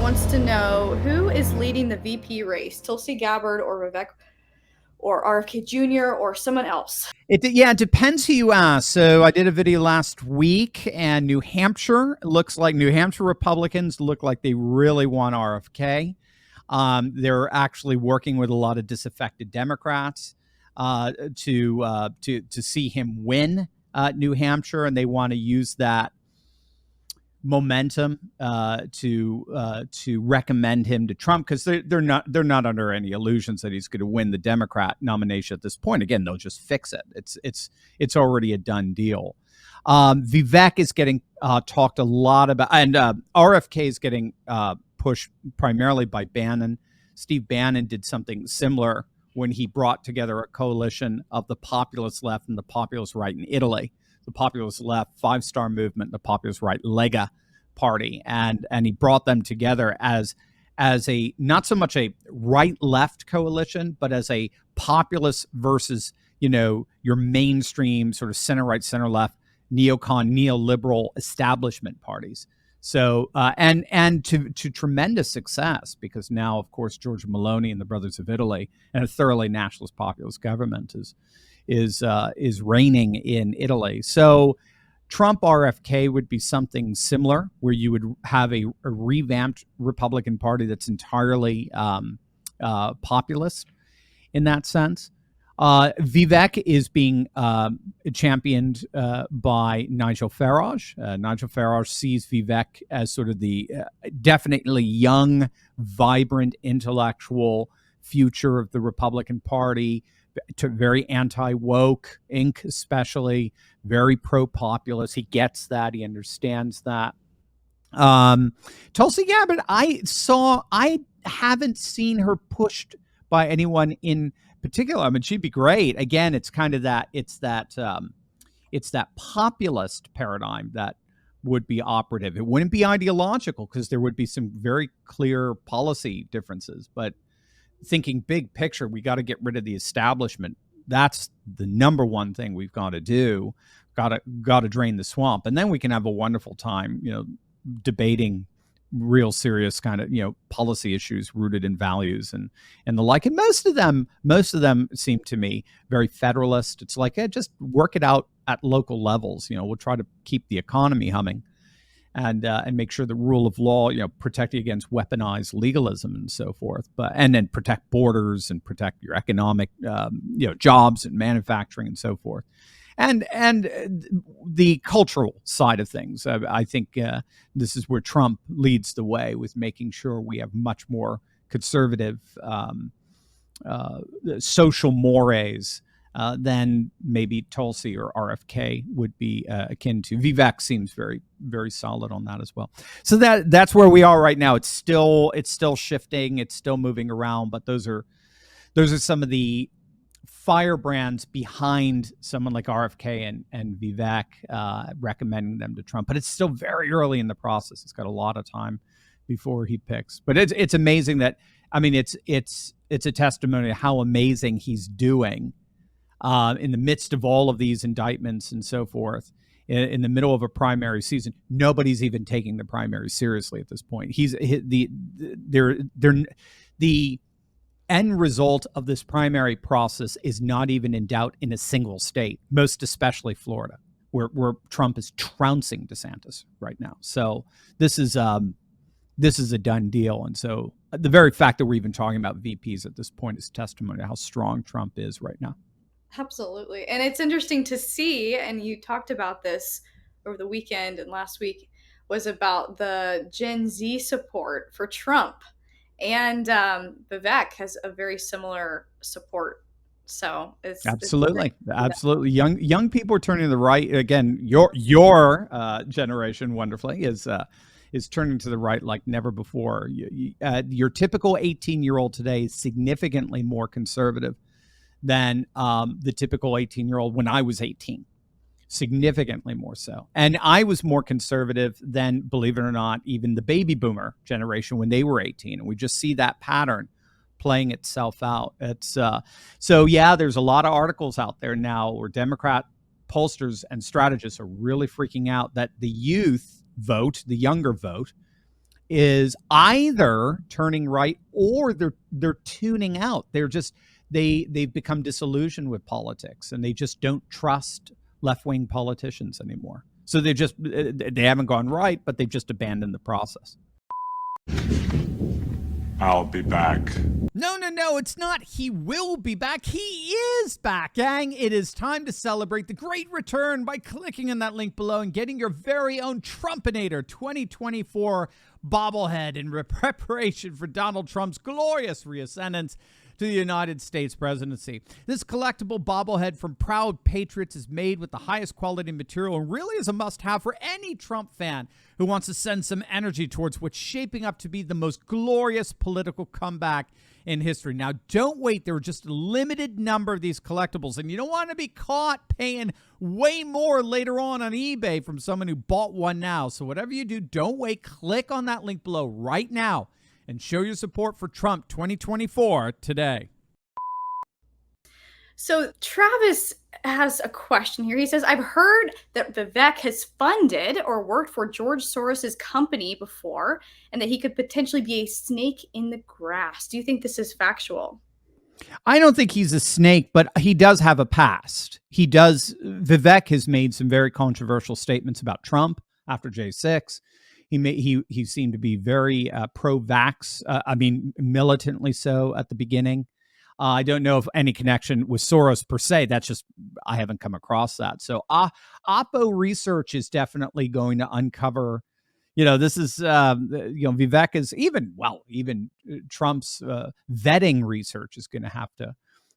wants to know who is leading the VP race, Tulsi Gabbard or Vivek or RFK Jr. or someone else? It depends who you ask. So I did a video last week, and New Hampshire looks like New Hampshire Republicans look like they really want RFK. They're actually working with a lot of disaffected Democrats to see him win New Hampshire, and they want to use that momentum to recommend him to Trump, because they're not under any illusions that he's going to win the Democrat nomination at this point. Again, they'll just fix it. It's already a done deal. Vivek is getting talked a lot about, and RFK is getting pushed primarily by Bannon. Steve Bannon did something similar when he brought together a coalition of the populist left and the populist right in Italy. The populist left, Five Star Movement, the populist right, Lega Party, and he brought them together as a not so much a right left coalition, but as a populist versus your mainstream sort of center right, center left, neocon, neoliberal establishment parties. So and to tremendous success, because now, of course, Giorgia Meloni and the Brothers of Italy and a thoroughly nationalist populist government is reigning in Italy. So Trump RFK would be something similar, where you would have a revamped Republican Party that's entirely populist in that sense. Vivek is being championed by Nigel Farage. Nigel Farage sees Vivek as sort of the definitely young, vibrant, intellectual future of the Republican Party, very anti-woke, Inc. especially, very pro-populist. He gets that. He understands that. Tulsi Gabbard, I haven't seen her pushed by anyone in particular. I mean, she'd be great. Again, it's kind of that, it's that populist paradigm that would be operative. It wouldn't be ideological, because there would be some very clear policy differences, but thinking big picture, we got to get rid of the establishment. That's the number one thing we've got to do. Got to drain the swamp, and then we can have a wonderful time, debating real serious kind of policy issues rooted in values and the like. And most of them seem to me very federalist. It's like, just work it out at local levels. We'll try to keep the economy humming, and make sure the rule of law, protect you against weaponized legalism and so forth, and then protect borders and protect your economic, jobs and manufacturing and so forth, and the cultural side of things. I think this is where Trump leads the way, with making sure we have much more conservative social mores than maybe Tulsi or RFK would be akin to. Vivek seems very, very solid on that as well. So that's where we are right now. It's still shifting. It's still moving around. But those are some of the firebrands behind someone like RFK and Vivek, recommending them to Trump. But it's still very early in the process. It's got a lot of time before he picks. But it's amazing that, I mean, it's a testimony to how amazing he's doing. In the midst of all of these indictments and so forth, in the middle of a primary season, nobody's even taking the primary seriously at this point. The end result of this primary process is not even in doubt in a single state, most especially Florida, where Trump is trouncing DeSantis right now. So this is a done deal. And so the very fact that we're even talking about VPs at this point is testimony to how strong Trump is right now. Absolutely. And it's interesting to see, and you talked about this over the weekend and last week, was about the Gen Z support for Trump. And Vivek has a very similar support. So it's absolutely. Young people are turning to the right. Again, your generation, wonderfully, is turning to the right like never before. Your typical 18-year-old today is significantly more conservative than the typical 18-year-old when I was 18, significantly more so. And I was more conservative than, believe it or not, even the baby boomer generation when they were 18. And we just see that pattern playing itself out. It's so yeah, there's a lot of articles out there now where Democrat pollsters and strategists are really freaking out that the youth vote, the younger vote, is either turning right or they're tuning out. They've become disillusioned with politics, and they just don't trust left-wing politicians anymore. So they haven't gone right, but they've just abandoned the process. I'll be back. No, it's not. He will be back. He is back, gang. It is time to celebrate the great return by clicking on that link below and getting your very own Trumpinator 2024 bobblehead in preparation for Donald Trump's glorious reascendance to the United States presidency. This collectible bobblehead from Proud Patriots is made with the highest quality material and really is a must-have for any Trump fan who wants to send some energy towards what's shaping up to be the most glorious political comeback in history. Now, don't wait. There are just a limited number of these collectibles, and you don't want to be caught paying way more later on eBay from someone who bought one now. So whatever you do, don't wait. Click on that link below right now and show your support for Trump 2024 today. So Travis has a question here. He says, I've heard that Vivek has funded or worked for George Soros's company before, and that he could potentially be a snake in the grass. Do you think this is factual? I don't think he's a snake, but he does have a past. Vivek has made some very controversial statements about Trump after J6. He seemed to be very pro-vax. Militantly so at the beginning. I don't know if any connection with Soros per se. That's just, I haven't come across that. So Oppo research is definitely going to uncover, this is, Vivek is even Trump's vetting research is going to have to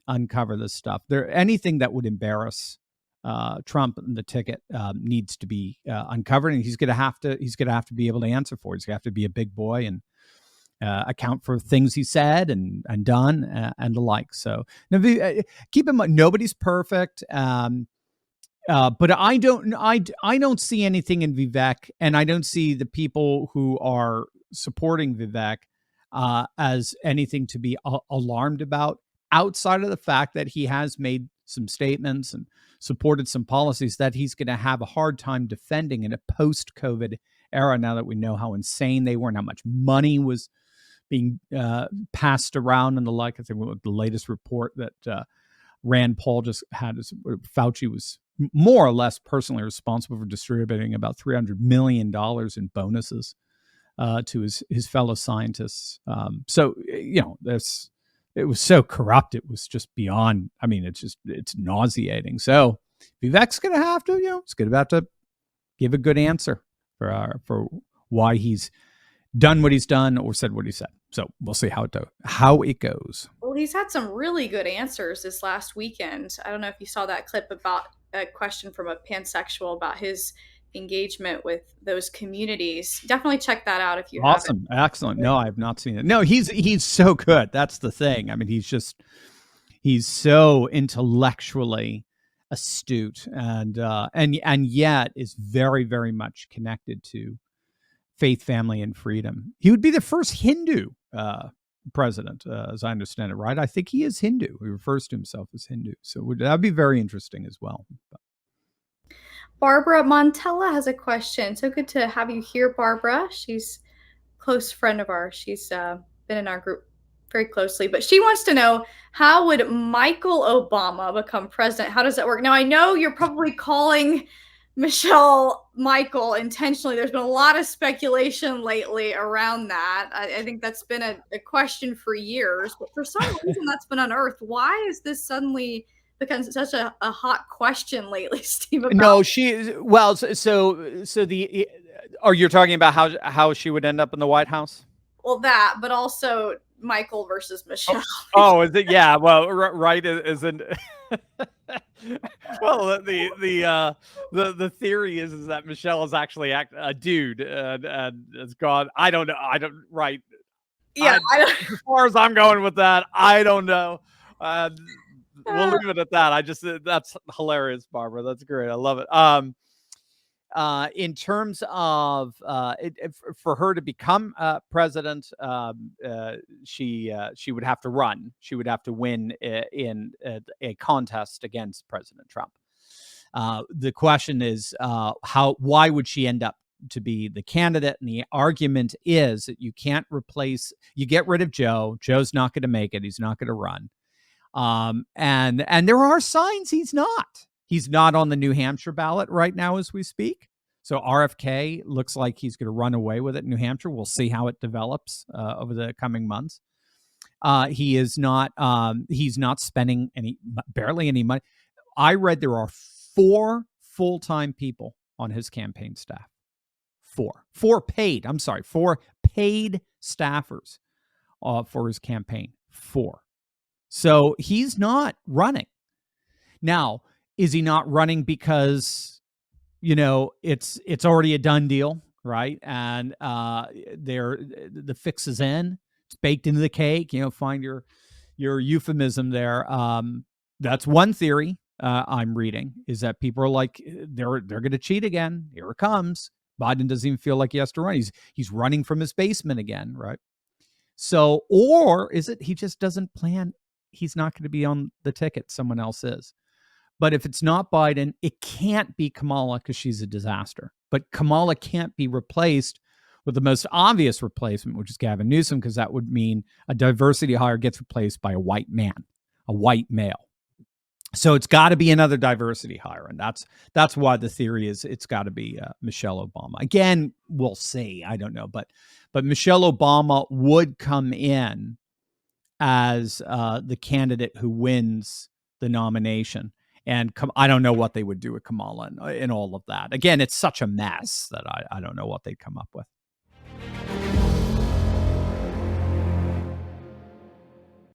uncover this stuff. Anything that would embarrass Trump and the ticket needs to be uncovered, and he's going to have to be able to answer for it. He's going to have to be a big boy and account for things he said and done and the like. So now, keep in mind, nobody's perfect, but I don't see anything in Vivek, and I don't see the people who are supporting Vivek as anything to be alarmed about, outside of the fact that he has made some statements and supported some policies that he's going to have a hard time defending in a post-COVID era, now that we know how insane they were and how much money was being passed around and the like. I think the latest report that Rand Paul just had is Fauci was more or less personally responsible for distributing about $300 million in bonuses to his fellow scientists. It was so corrupt. It was just beyond, it's nauseating. So Vivek's going to have to, give a good answer for why he's done what he's done or said what he said. So we'll see how it goes. Well, he's had some really good answers this last weekend. I don't know if you saw that clip about a question from a pansexual about his engagement with those communities. Definitely check that out if you haven't. Excellent. No, I have not seen it. No, he's so good. That's the thing. He's so intellectually astute and yet is very, very much connected to faith, family, and freedom. He would be the first Hindu president, as I understand it, right? I think he is Hindu. He refers to himself as Hindu. So that'd be very interesting as well. Barbara Montella has a question. So good to have you here, Barbara. She's a close friend of ours. She's been in our group very closely, but she wants to know, how would Michael Obama become president? How does that work? Now, I know you're probably calling Michelle Michael intentionally. There's been a lot of speculation lately around that. I think that's been a question for years, but for some reason that's been unearthed. Why is this suddenly become such a hot question lately, Steve? No, are you talking about how she would end up in the White House? Well, that, but also Michael versus Michelle. Oh, is it? Yeah. Well, right. Isn't. Well, the theory is that Michelle is actually a dude and is gone. I don't know. Right. Yeah. As far as I'm going with that, I don't know. We'll leave it at that. That's hilarious, Barbara. That's great. I love it. In terms of for her to become president, she would have to run. She would have to win in a contest against President Trump. The question is, why would she end up to be the candidate. And the argument is that you can't replace, you get rid of Joe. Joe's not going to make it. He's not going to run. And there are signs he's not. He's not on the New Hampshire ballot right now as we speak. So RFK looks like he's going to run away with it in New Hampshire. We'll see how it develops over the coming months. He's not spending barely any money. I read there are 4 full-time people on his campaign staff. 4 paid. I'm sorry, 4 paid staffers for his campaign. 4. So he's not running. Now, is he not running because, it's already a done deal, right? And the fix is in. It's baked into the cake. Find your euphemism there. That's one theory I'm reading, is that people are like, they're going to cheat again. Here it comes. Biden doesn't even feel like he has to run. He's running from his basement again, right? So, or is it he just doesn't plan? He's not going to be on the ticket. Someone else is. But if it's not Biden, it can't be Kamala because she's a disaster. But Kamala can't be replaced with the most obvious replacement, which is Gavin Newsom, because that would mean a diversity hire gets replaced by a white man, a white male. So it's got to be another diversity hire, and that's why the theory is it's got to be Michelle Obama. Again, we'll see. I don't know, but Michelle Obama would come in as the candidate who wins the nomination. And I don't know what they would do with Kamala and all of that. Again, it's such a mess that I don't know what they'd come up with.